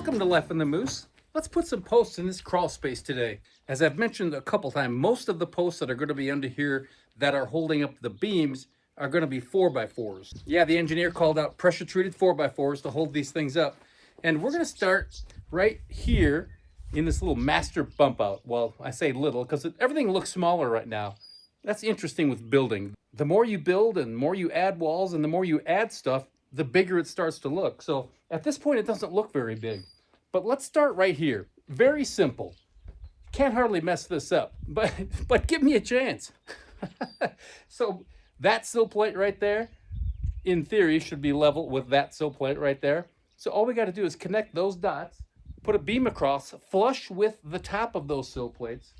Welcome to Life on the Moose. Let's put some posts in this crawl space today. As I've mentioned a couple times, most of the posts that are going to be under here that are holding up the beams are going to be 4x4s. Yeah, the engineer called out pressure treated 4x4s to hold these things up. And we're going to start right here in this little master bump out. Well, I say little because everything looks smaller right now. That's interesting with building. The more you build and the more you add walls and the more you add stuff, the bigger it starts to look. So at this point, it doesn't look very big. But let's start right here. Very simple. Can't hardly mess this up, but give me a chance. So that sill plate right there, in theory, should be level with that sill plate right there. So all we got to do is connect those dots, put a beam across, flush with the top of those sill plates,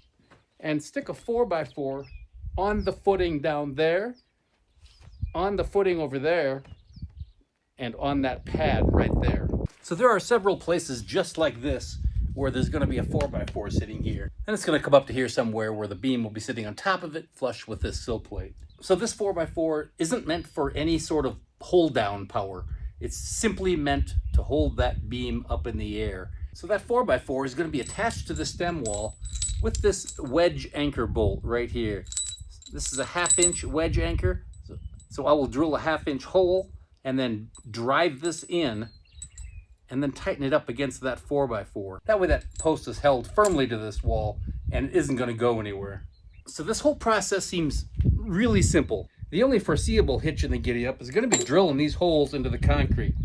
and stick a 4x4 on the footing down there, on the footing over there, and on that pad right there. So there are several places just like this where there's going to be a 4x4 sitting here. And it's going to come up to here somewhere where the beam will be sitting on top of it, flush with this sill plate. So this 4x4 isn't meant for any sort of hold down power. It's simply meant to hold that beam up in the air. So that 4x4 is going to be attached to the stem wall with this wedge anchor bolt right here. This is a 1/2 inch wedge anchor. So I will drill a 1/2 inch hole and then drive this in and then tighten it up against that 4x4. That way that post is held firmly to this wall and it isn't going to go anywhere. So this whole process seems really simple. The only foreseeable hitch in the giddy up is going to be drilling these holes into the concrete.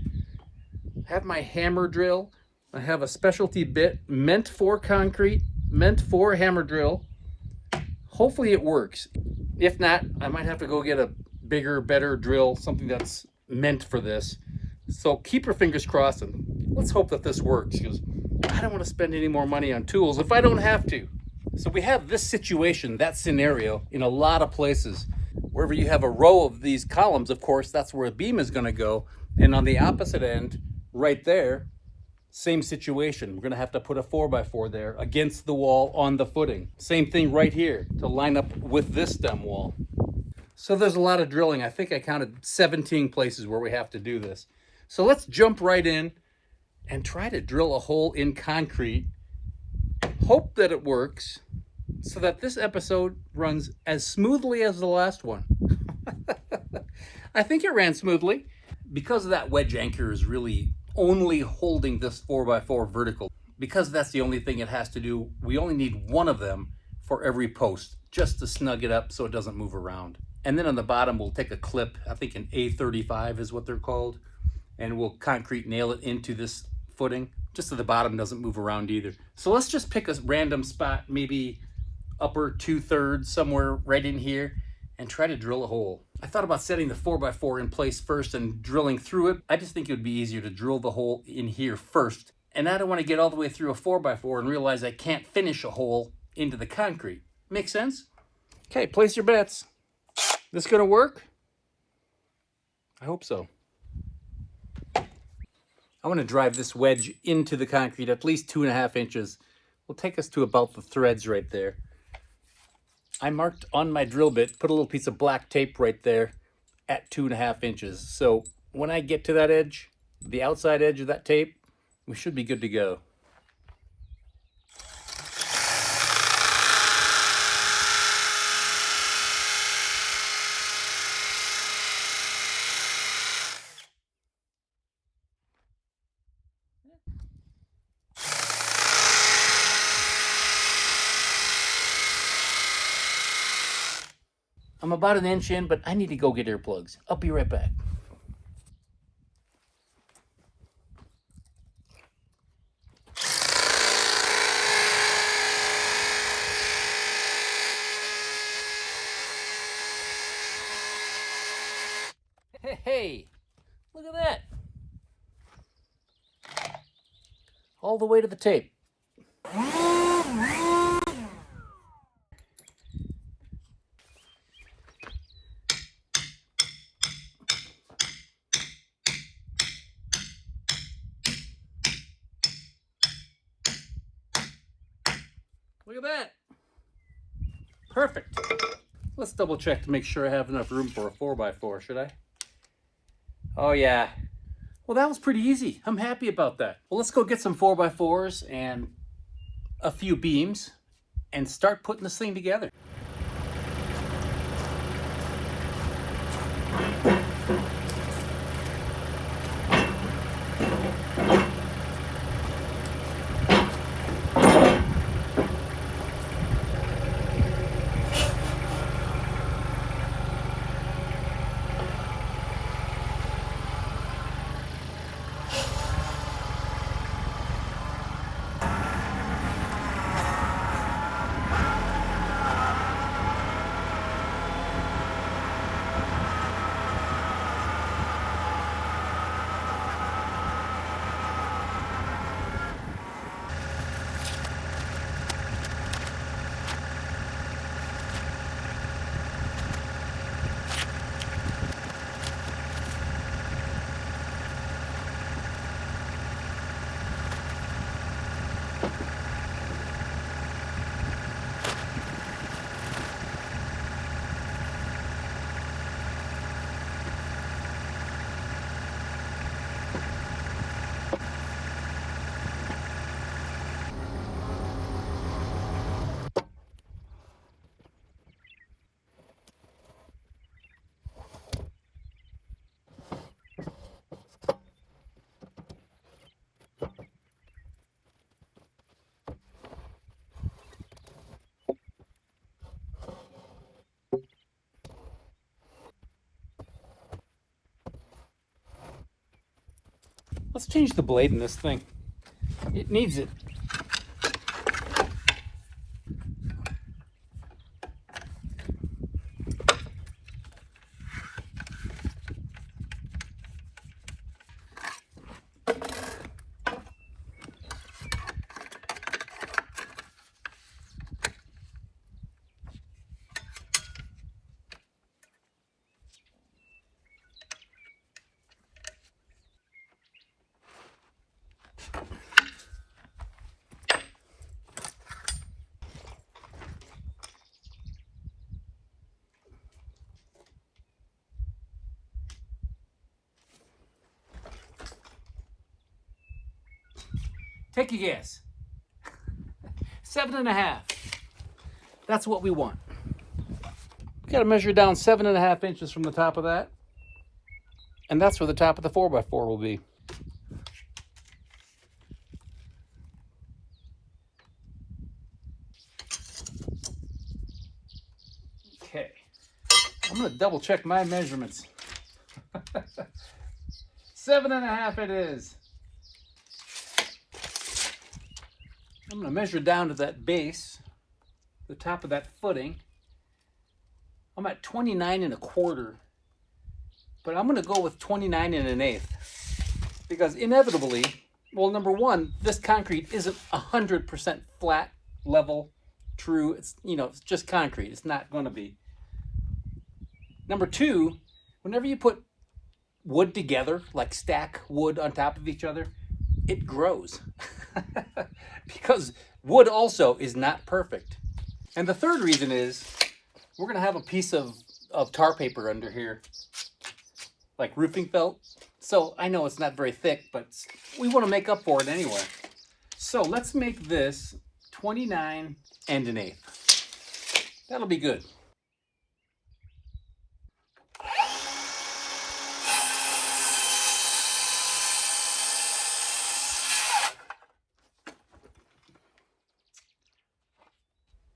I have my hammer drill. I have a specialty bit meant for concrete, meant for hammer drill. Hopefully it works. If not, I might have to go get a bigger, better drill, something that's meant for this. So keep your fingers crossed and let's hope that this works, because I don't want to spend any more money on tools if I don't have to. So we have this situation, that scenario, in a lot of places. Wherever you have a row of these columns, of course, that's where a beam is going to go. And on the opposite end, right there, same situation. We're going to have to put a 4x4 there against the wall on the footing. Same thing right here to line up with this stem wall. So there's a lot of drilling. I think I counted 17 places where we have to do this. So let's jump right in and try to drill a hole in concrete. Hope that it works so that this episode runs as smoothly as the last one. I think it ran smoothly. Because that wedge anchor is really only holding this 4x4 vertical, because that's the only thing it has to do, we only need one of them for every post just to snug it up so it doesn't move around. And then on the bottom, we'll take a clip, I think an A35 is what they're called, and we'll concrete nail it into this footing, just so the bottom doesn't move around either. So let's just pick a random spot, maybe upper 2/3, somewhere right in here, and try to drill a hole. I thought about setting the 4x4 in place first and drilling through it. I just think it would be easier to drill the hole in here first. And I don't want to get all the way through a 4x4 and realize I can't finish a hole into the concrete. Make sense? Okay, place your bets. This gonna work? I hope so. I want to drive this wedge into the concrete at least 2.5 inches. Will take us to about the threads right there. I marked on my drill bit, put a little piece of black tape right there at 2.5 inches. So when I get to that edge, the outside edge of that tape, we should be good to go. I'm about an inch in, but I need to go get earplugs. I'll be right back. Hey, look at that. All the way to the tape. Look at that. Perfect. Let's double check to make sure I have enough room for a 4x4, should I? Oh yeah, Well, that was pretty easy. I'm happy about that. Well, let's go get some 4x4s and a few beams and start putting this thing together. Let's change the blade in this thing. It needs it. Take a guess. 7.5. That's what we want. We got to measure down 7.5 inches from the top of that. And that's where the top of the 4x4 will be. Okay. I'm going to double check my measurements. 7.5 it is. I'm going to measure down to that base, the top of that footing. I'm at 29.25, but I'm going to go with 29.125 because inevitably, well, number one, this concrete isn't 100% flat, level, true. It's, it's just concrete. It's not going to be. Number two, whenever you put wood together, like stack wood on top of each other, it grows. Because wood also is not perfect. And the third reason is we're going to have a piece of tar paper under here, like roofing felt. So I know it's not very thick, but we want to make up for it anyway. So let's make this 29.125. That'll be good.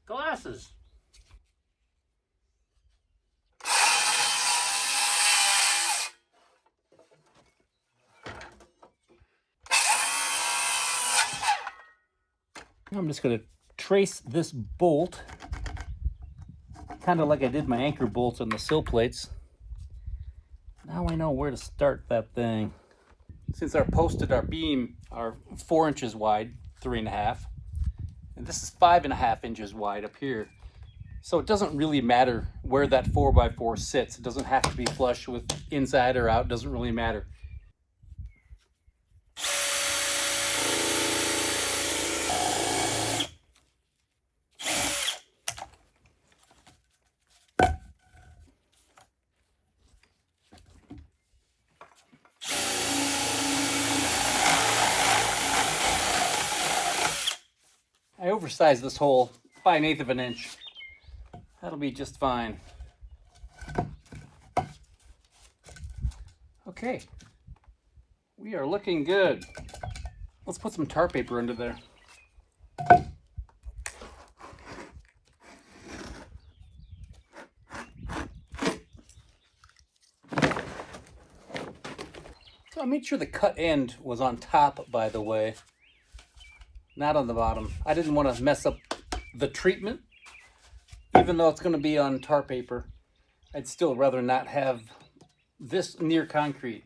Glasses. I'm just going to trace this bolt, kind of like I did my anchor bolts on the sill plates. Now I know where to start that thing. Since our beam are 4 inches wide, 3.5, and this is 5.5 inches wide up here. So it doesn't really matter where that 4x4 sits. It doesn't have to be flush with inside or out. It doesn't really matter. oversize this hole by 1/8 of an inch. That'll be just fine. Okay, we are looking good. Let's put some tar paper under there. So I made sure the cut end was on top, by the way, not on the bottom. I didn't want to mess up the treatment. Even though it's going to be on tar paper, I'd still rather not have this near concrete.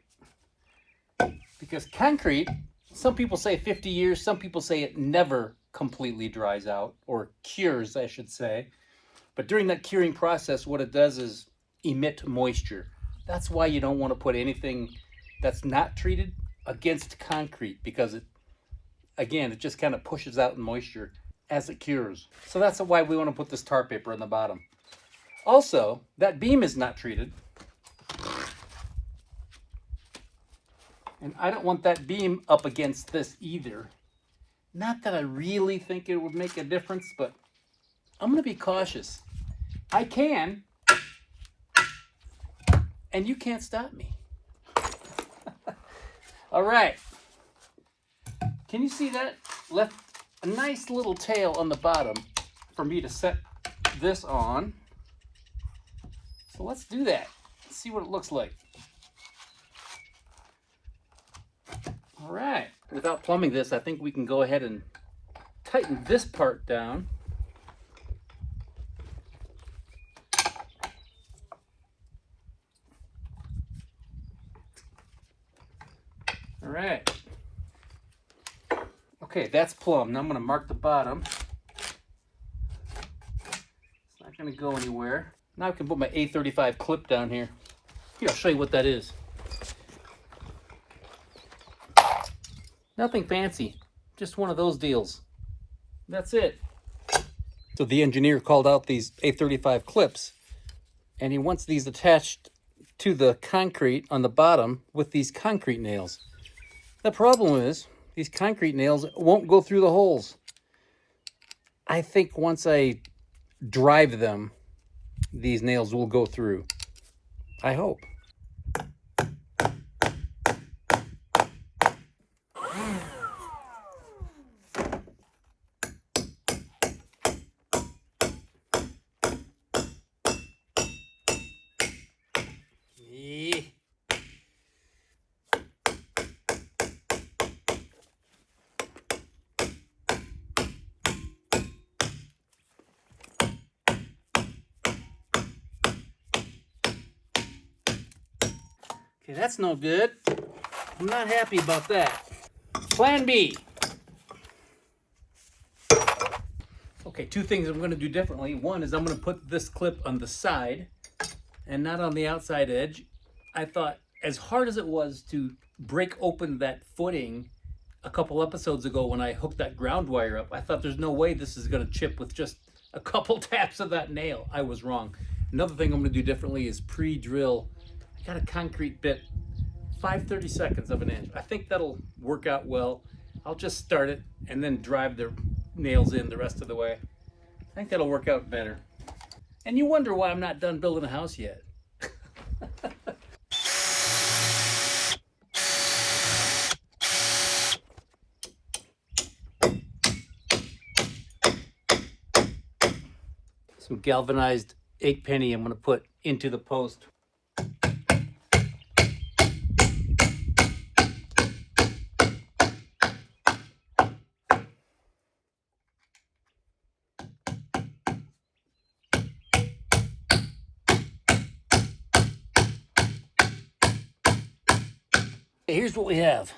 Because concrete, some people say 50 years, some people say it never completely dries out, or cures, I should say. But during that curing process, what it does is emit moisture. That's why you don't want to put anything that's not treated against concrete, because it just kind of pushes out moisture as it cures. So that's why we want to put this tar paper on the bottom. Also, that beam is not treated. And I don't want that beam up against this either. Not that I really think it would make a difference, but I'm going to be cautious. I can, and you can't stop me. All right. Can you see that? Left a nice little tail on the bottom for me to set this on. So let's do that. Let's see what it looks like. All right. Without plumbing this, I think we can go ahead and tighten this part down. All right. Okay, that's plumb. Now I'm going to mark the bottom. It's not going to go anywhere. Now I can put my A35 clip down here. Here, I'll show you what that is. Nothing fancy, just one of those deals. That's it. So the engineer called out these A35 clips, and he wants these attached to the concrete on the bottom with these concrete nails. The problem is, these concrete nails won't go through the holes. I think once I drive them, these nails will go through. I hope. Okay, that's no good. I'm not happy about that. Plan B. Okay, two things I'm going to do differently. One is I'm going to put this clip on the side and not on the outside edge. I thought, as hard as it was to break open that footing a couple episodes ago when I hooked that ground wire up, I thought there's no way this is going to chip with just a couple taps of that nail. I was wrong. Another thing I'm going to do differently is pre-drill. I got a concrete bit, 5/32 of an inch. I think that'll work out well. I'll just start it and then drive the nails in the rest of the way. I think that'll work out better. And you wonder why I'm not done building a house yet. Some galvanized 8-penny I'm going to put into the post. Here's what we have.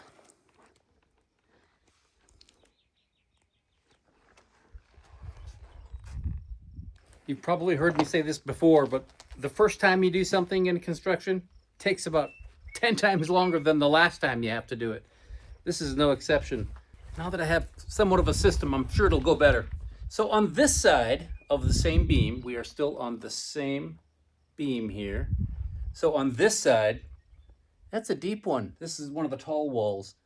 You've probably heard me say this before, but the first time you do something in construction takes about 10 times longer than the last time you have to do it. This is no exception. Now that I have somewhat of a system, I'm sure it'll go better. So on this side of the same beam, we are still on the same beam here. So on this side, that's a deep one. This is one of the tall walls.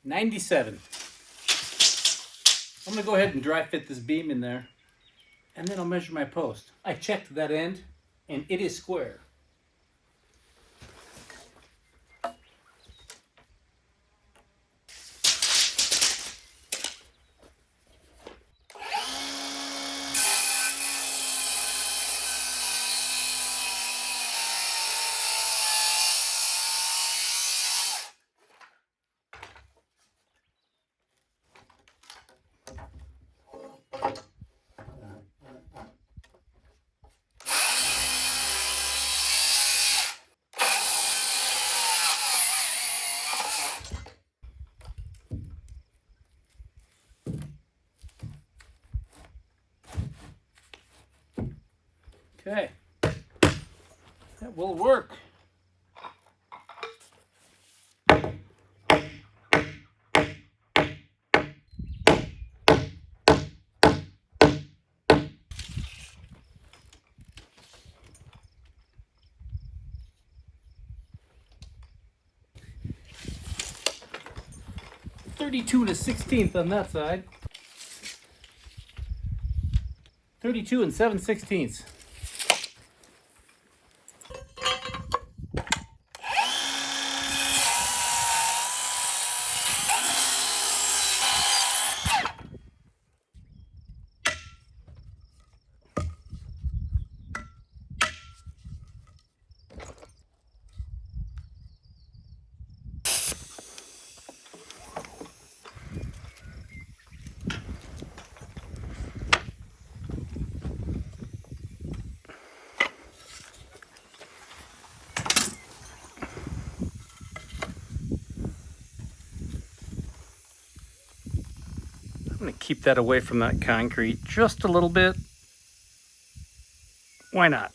$97. I'm going to go ahead and dry fit this beam in there, and then I'll measure my post. I checked that end, and it is square. Okay, that will work. $32 1/16 on that side. 32 7/16. I'm going to keep that away from that concrete just a little bit. Why not?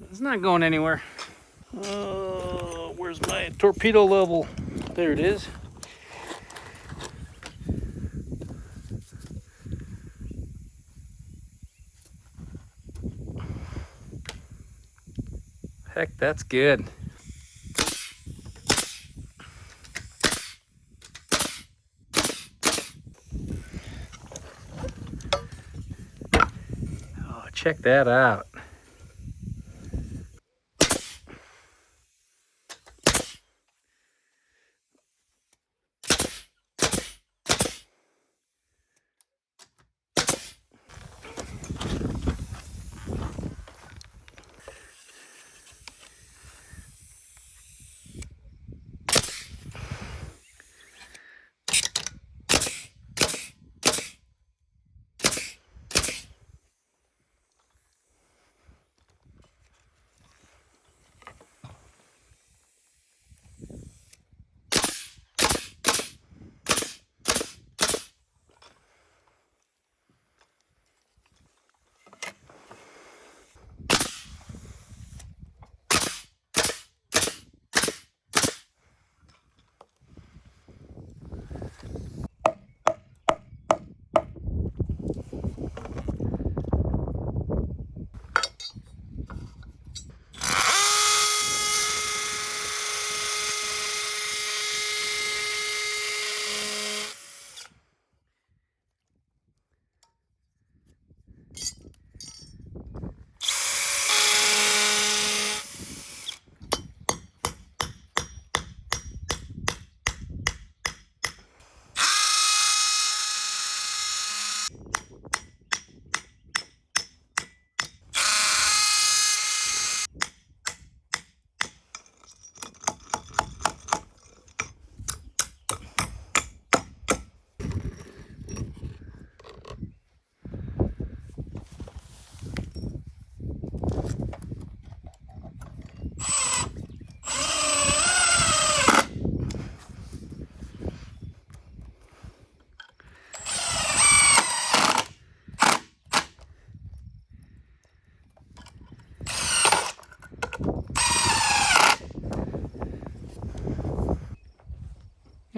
It's not going anywhere. Where's my torpedo level? There it is. Heck, that's good. Oh, check that out.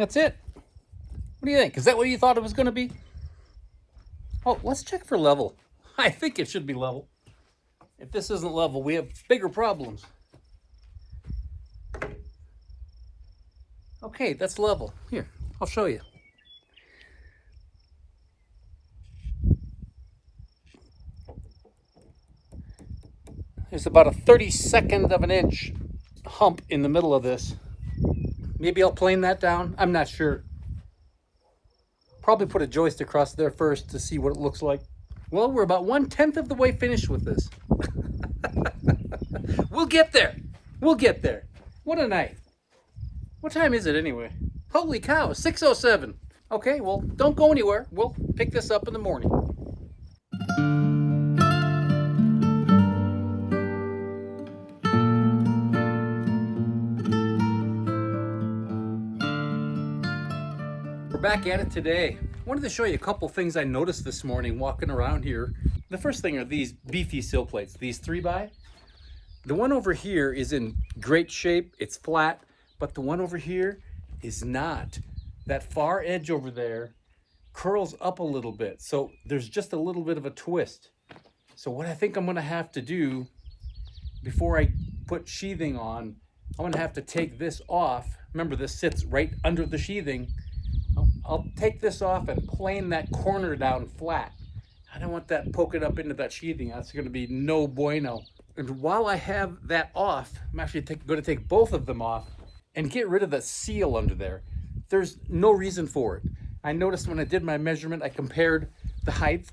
That's it. What do you think? Is that what you thought it was going to be? Oh, let's check for level. I think it should be level. If this isn't level, we have bigger problems. Okay, that's level. Here, I'll show you. There's about a 32nd of an inch hump in the middle of this. Maybe I'll plane that down. I'm not sure. Probably put a joist across there first to see what it looks like. Well, we're about 1/10 of the way finished with this. We'll get there. We'll get there. What a night. What time is it anyway? Holy cow, 6:07. Okay, well, don't go anywhere. We'll pick this up in the morning. We're back at it today. I wanted to show you a couple things I noticed this morning walking around here. The first thing are these beefy sill plates, these 3x. The one over here is in great shape, it's flat, but the one over here is not. That far edge over there curls up a little bit, so there's just a little bit of a twist. So what I think I'm gonna have to do before I put sheathing on, I'm gonna have to take this off. Remember, this sits right under the sheathing. I'll take this off and plane that corner down flat. I don't want that poking up into that sheathing. That's going to be no bueno. And while I have that off, I'm actually going to take both of them off and get rid of the seal under there. There's no reason for it. I noticed when I did my measurement, I compared the height,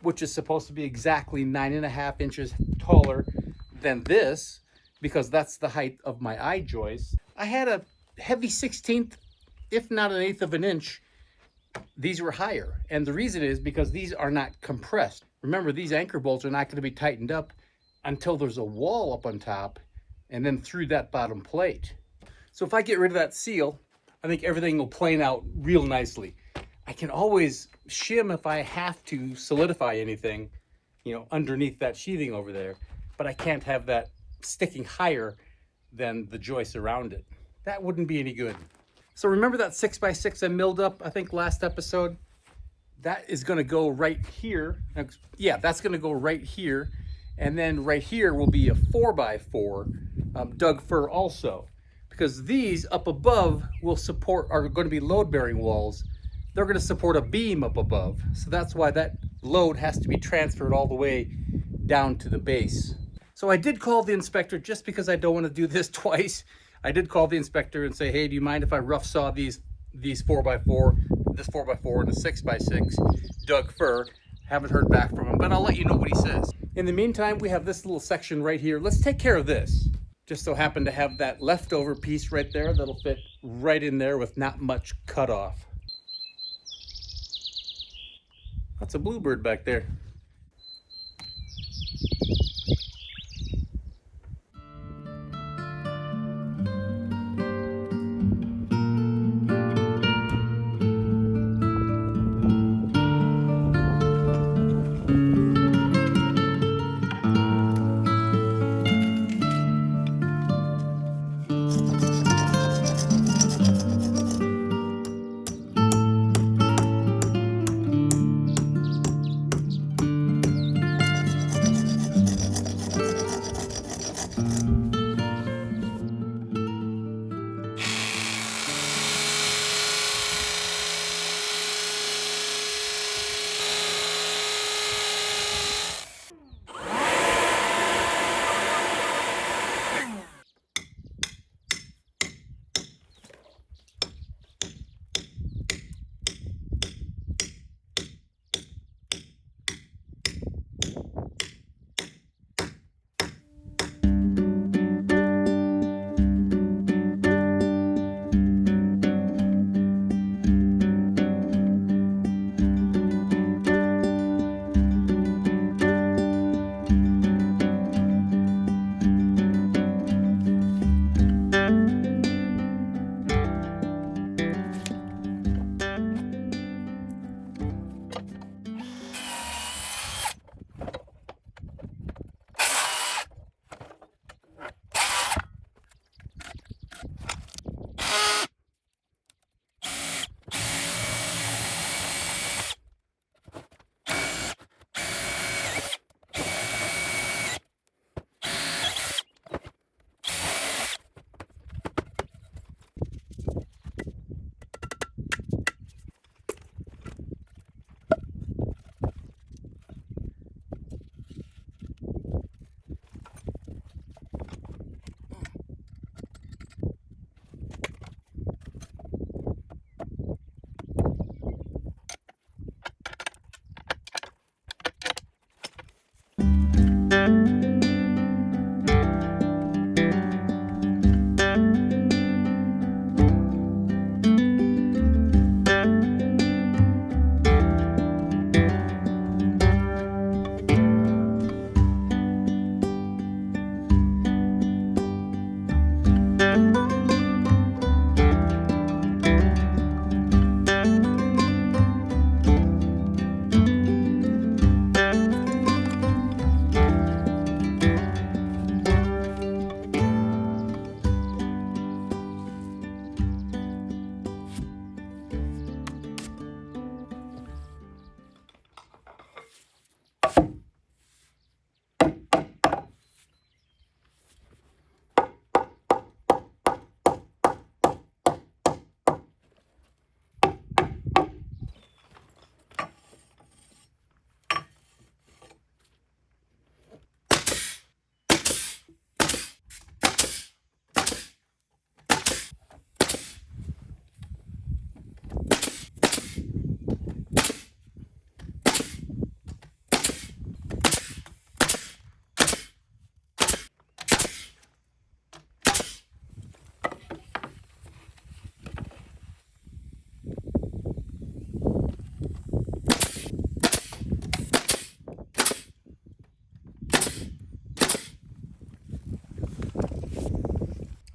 which is supposed to be exactly 9.5 inches taller than this, because that's the height of my eye joist. I had a heavy 1/16, if not 1/8 of an inch. These were higher, and the reason is because these are not compressed. Remember, these anchor bolts are not going to be tightened up until there's a wall up on top and then through that bottom plate. So if I get rid of that seal, I think everything will plane out real nicely. I can always shim if I have to solidify anything, underneath that sheathing over there, but I can't have that sticking higher than the joists around it. That wouldn't be any good. So remember that 6x6 I milled up, I think last episode? That is gonna go right here. Yeah, that's gonna go right here. And then right here will be a 4x4 Doug fir also. Because these up above are gonna be load-bearing walls. They're gonna support a beam up above. So that's why that load has to be transferred all the way down to the base. So I did call the inspector just because I don't wanna do this twice. I did call the inspector and say, hey, do you mind if I rough saw these 4x4, this 4x4 and a 6x6 Doug fir? Haven't heard back from him, but I'll let you know what he says. In the meantime, we have this little section right here. Let's take care of this. Just so happen to have that leftover piece right there that'll fit right in there with not much cut off. That's a bluebird back there.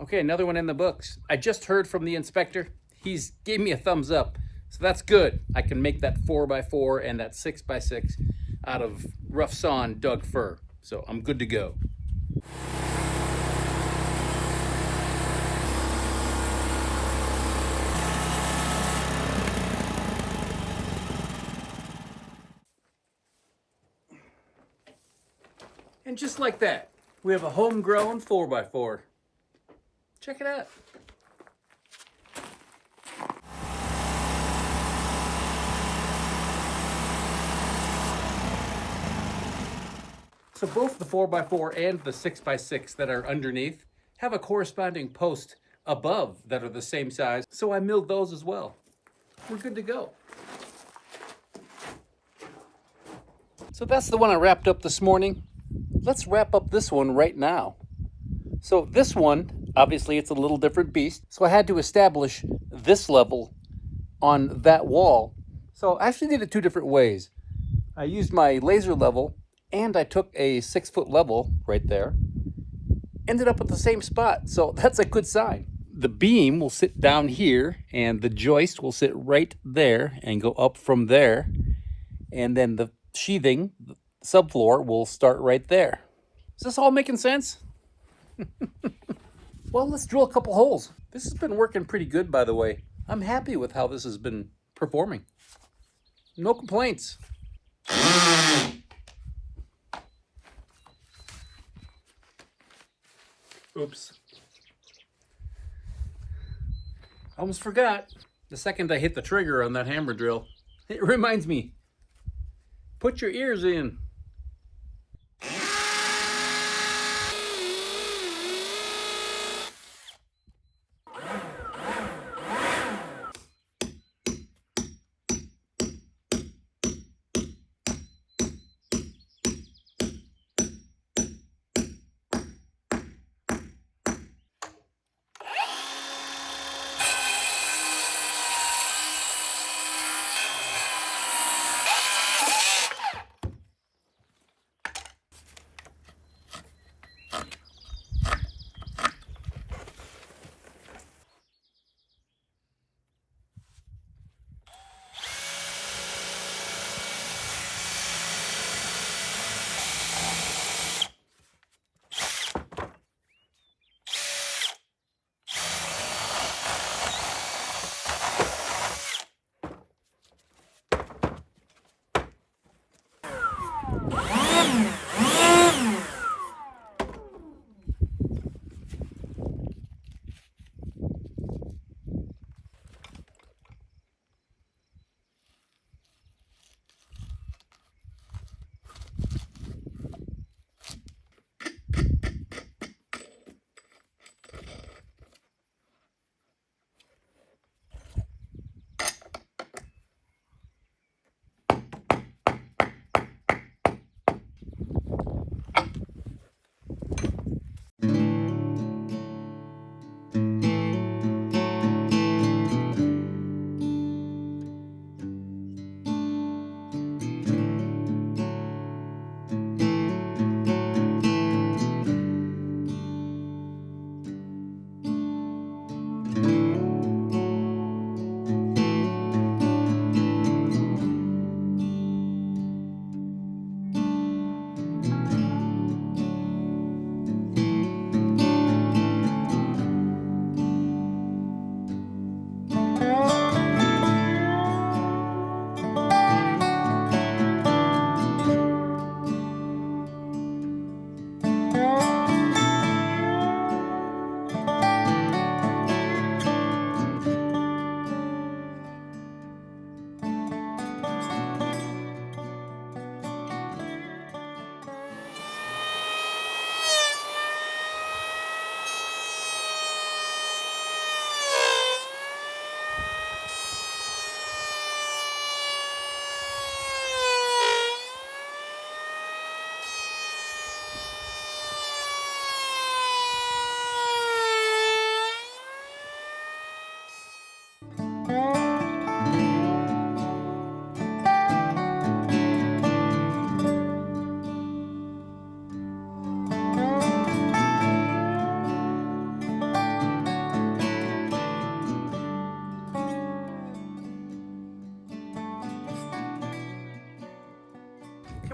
Okay, another one in the books. I just heard from the inspector. He's gave me a thumbs up. So that's good. I can make that 4x4 and that 6x6 out of rough sawn Doug fir. So I'm good to go. And just like that, we have a homegrown 4x4. Check it out. So both the 4x4 and the 6x6 that are underneath have a corresponding post above that are the same size. So I milled those as well. We're good to go. So that's the one I wrapped up this morning. Let's wrap up this one right now. So this one, obviously it's a little different beast. So I had to establish this level on that wall. So I actually did it two different ways. I used my laser level and I took a 6-foot level right there. Ended up at the same spot. So that's a good sign. The beam will sit down here and the joist will sit right there and go up from there. And then the sheathing, the subfloor, will start right there. Is this all making sense? Well, let's drill a couple holes. This has been working pretty good, by the way. I'm happy with how this has been performing. No complaints. Oops. I almost forgot. The second I hit the trigger on that hammer drill, it reminds me, put your ears in.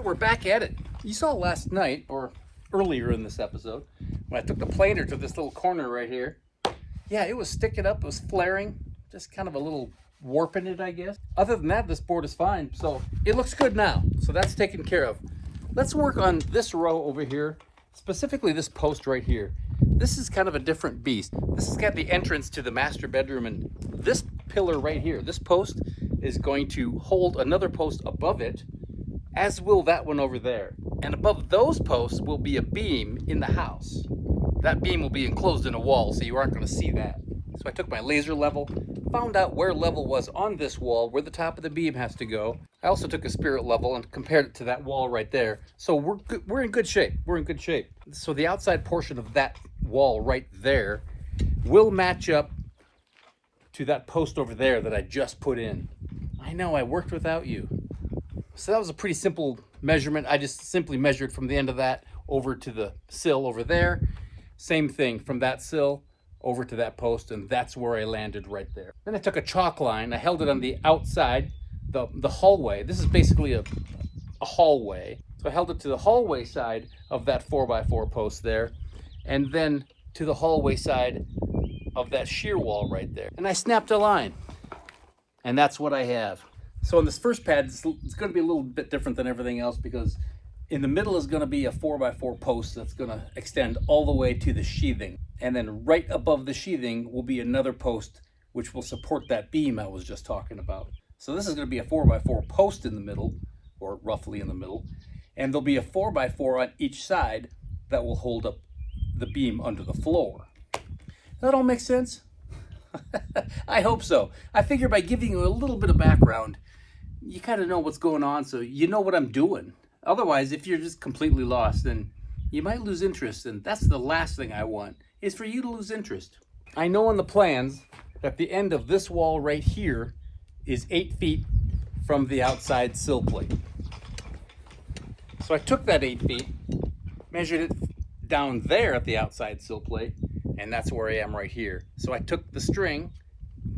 we're back at it. You saw last night, or earlier in this episode, when I took the planer to this little corner right here. Yeah, it was sticking up, it was flaring, just kind of a little warp in it, I guess. Other than that, this board is fine, so it looks good now. So that's taken care of. Let's work on this row over here, specifically this post right here. This is kind of a different beast. This has got the entrance to the master bedroom, and this pillar right here, this post, is going to hold another post above it, as will that one over there. And above those posts will be a beam in the house. That beam will be enclosed in a wall, so you aren't going to see that. So I took my laser level, found out where level was on this wall, where the top of the beam has to go. I also took a spirit level and compared it to that wall right there. So we're in good shape. We're in good shape. So the outside portion of that wall right there will match up to that post over there that I just put in. I know, I worked without you. So that was a pretty simple measurement. I just simply measured from the end of that over to the sill over there. Same thing from that sill over to that post, and that's where I landed right there. Then I took a chalk line. I held it on the outside, the hallway. This is basically a hallway. So I held it to the hallway side of that 4x4 post there, and then to the hallway side of that shear wall right there. And I snapped a line, and that's what I have. So on this first pad, it's going to be a little bit different than everything else, because in the middle is going to be a 4x4 post that's going to extend all the way to the sheathing. And then right above the sheathing will be another post which will support that beam I was just talking about. So this is going to be a 4x4 post in the middle, or roughly in the middle. And there'll be a 4x4 on each side that will hold up the beam under the floor. That all makes sense? I hope so. I figure by giving you a little bit of background, you kind of know what's going on, so you know what I'm doing. Otherwise, if you're just completely lost, then you might lose interest, and that's the last thing I want, is for you to lose interest. I know on the plans that the end of this wall right here is 8 feet from the outside sill plate. So I took that 8 feet, measured it down there at the outside sill plate, and that's where I am right here. So I took the string,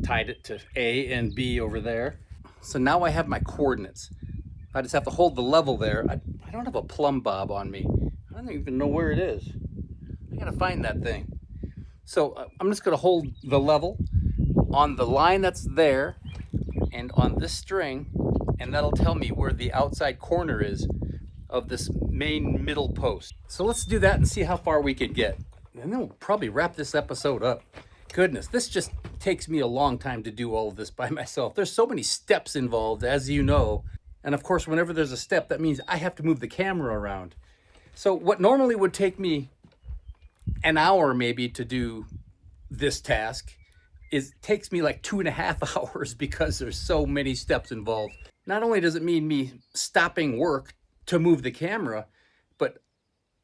tied it to A and B over there. So now I have my coordinates. I just have to hold the level there. I don't have a plumb bob on me. I don't even know where it is. I gotta find that thing. So I'm just gonna hold the level on the line that's there and on this string, and that'll tell me where the outside corner is of this main middle post. So let's do that and see how far we can get. And then we'll probably wrap this episode up. Goodness, this just takes me a long time to do all of this by myself. There's so many steps involved, as you know. And of course, whenever there's a step, that means I have to move the camera around. So what normally would take me an hour maybe to do this task takes me like 2.5 hours because there's so many steps involved. Not only does it mean me stopping work to move the camera, but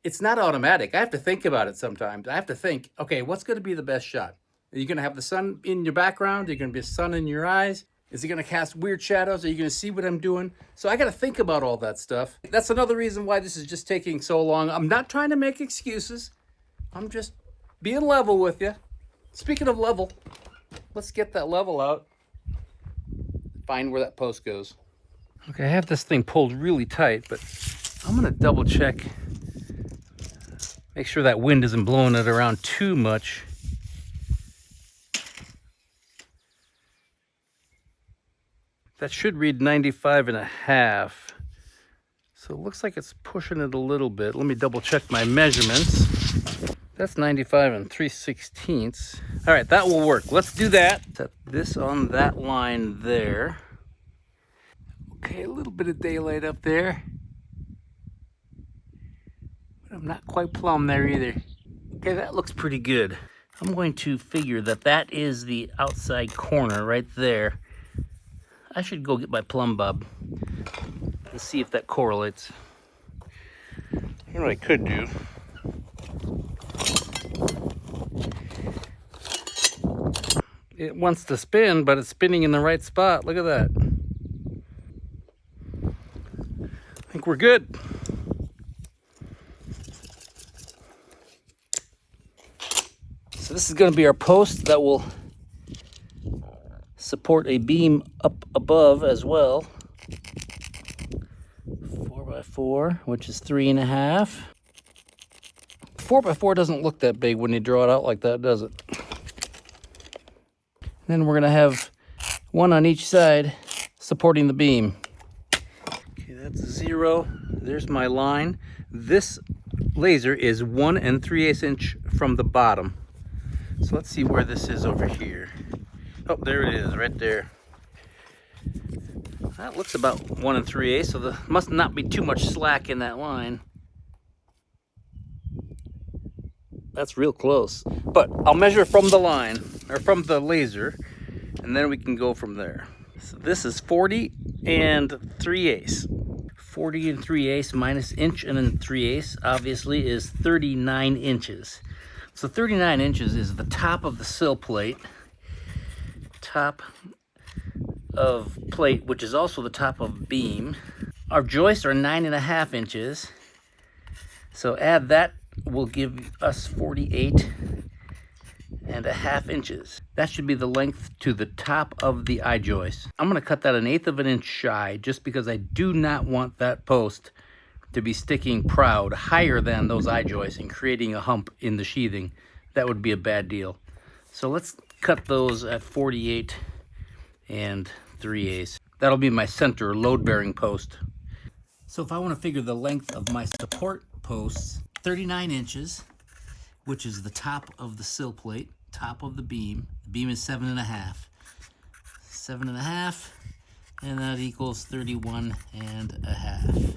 it's not automatic. I have to think about it sometimes. I have to think, okay, what's going to be the best shot? Are you going to have the sun in your background? Are you going to be sun in your eyes? Is it going to cast weird shadows? Are you going to see what I'm doing? So I got to think about all that stuff. That's another reason why this is just taking so long. I'm not trying to make excuses. I'm just being level with you. Speaking of level, let's get that level out. Find where that post goes. Okay, I have this thing pulled really tight, but I'm going to double check. Make sure that wind isn't blowing it around too much. That should read 95.5. So it looks like it's pushing it a little bit. Let me double check my measurements. That's 95 3/16. All right, that will work. Let's do that. Set this on that line there. Okay, a little bit of daylight up there. But I'm not quite plumb there either. Okay, that looks pretty good. I'm going to figure that that is the outside corner right there. I should go get my plumb bob and see if that correlates. You know what I could do? It wants to spin, but it's spinning in the right spot. Look at that. I think we're good. So this is going to be our post that will support a beam up above as well. 4x4 4x4, which is 3.5. 4x4 doesn't look that big when you draw it out like that, does it? Then we're going to have one on each side supporting the beam. Okay, that's 0. There's my line. This laser is 1 3/8 inch from the bottom. So let's see where this is over here. Oh, there it is, right there. That looks about 1 3/8, so there must not be too much slack in that line. That's real close. But I'll measure from the line, or from the laser, and then we can go from there. So this is 40 3/8. 40 3/8 minus inch and 3/8 obviously is 39 inches. So 39 inches is the top of the sill plate, top of plate, which is also the top of beam. Our joists are 9.5 inches. So add that will give us 48.5 inches. That should be the length to the top of the eye joist. I'm going to cut that 1/8 of an inch shy just because I do not want that post to be sticking proud higher than those eye joists and creating a hump in the sheathing. That would be a bad deal. So let's cut those at 48 3/8. That'll be my center load-bearing post. So if I want to figure the length of my support posts, 39 inches, which is the top of the sill plate, top of the beam. The beam is 7.5. 7.5, and that equals 31.5.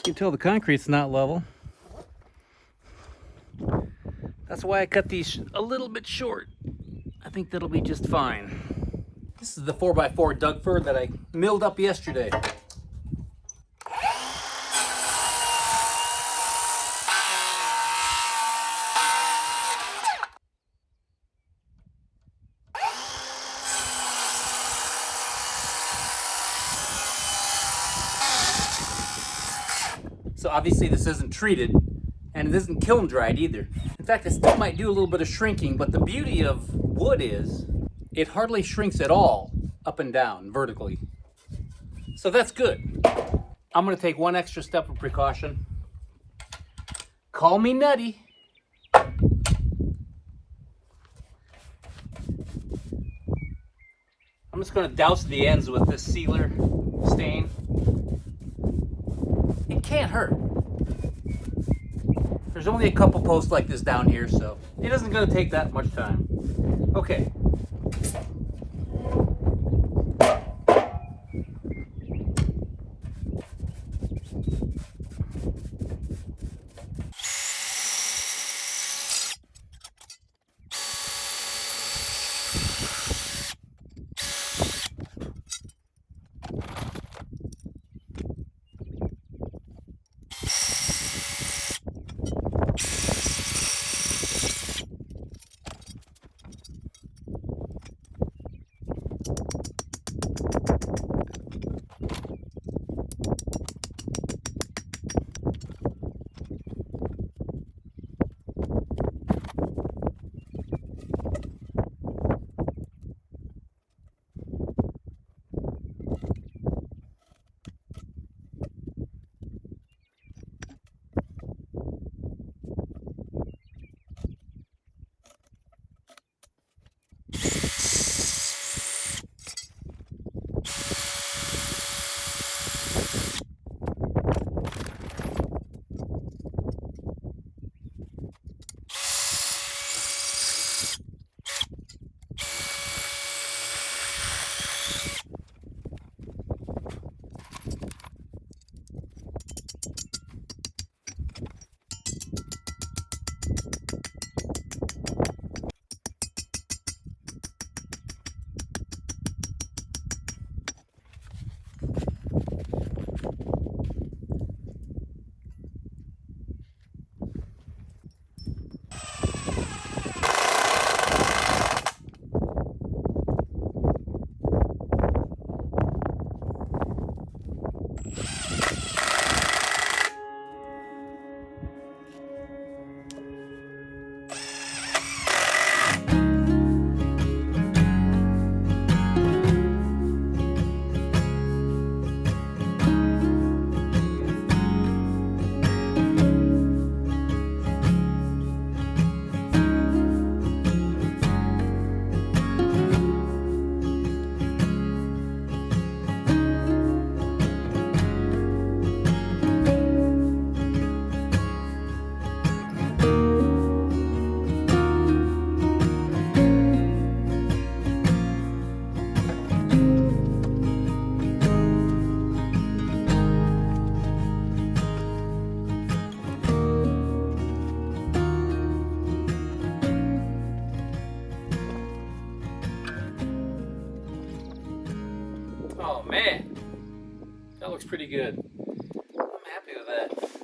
You can tell the concrete's not level. That's why I cut these a little bit short. I think that'll be just fine. This is the 4x4 Doug fir that I milled up yesterday. So obviously this isn't treated, and it isn't kiln dried either. In fact, it still might do a little bit of shrinking, but the beauty of wood is it hardly shrinks at all up and down vertically. So that's good. I'm gonna take one extra step of precaution. Call me nutty. I'm just gonna douse the ends with this sealer stain. It can't hurt. There's only a couple posts like this down here, so it isn't going to take that much time. Okay. pretty good. I'm happy with that.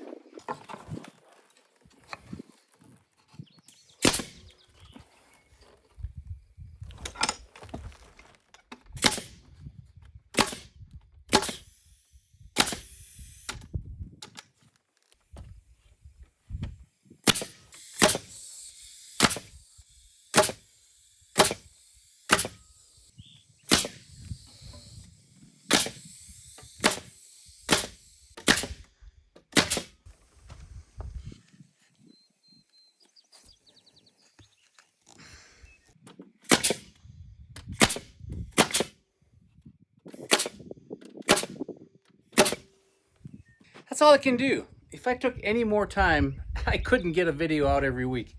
That's all I can do. If I took any more time, I couldn't get a video out every week.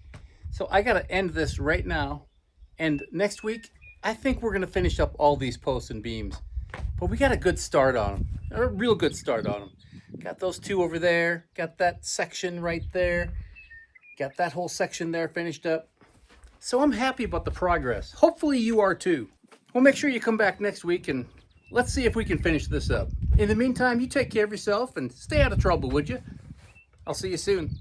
So I gotta end this right now. And next week, I think we're gonna finish up all these posts and beams. But we got a good start on them, a real good start on them. Got those two over there, got that section right there, got that whole section there finished up. So I'm happy about the progress. Hopefully you are too. Well, make sure you come back next week and let's see if we can finish this up. In the meantime, you take care of yourself and stay out of trouble, would you? I'll see you soon.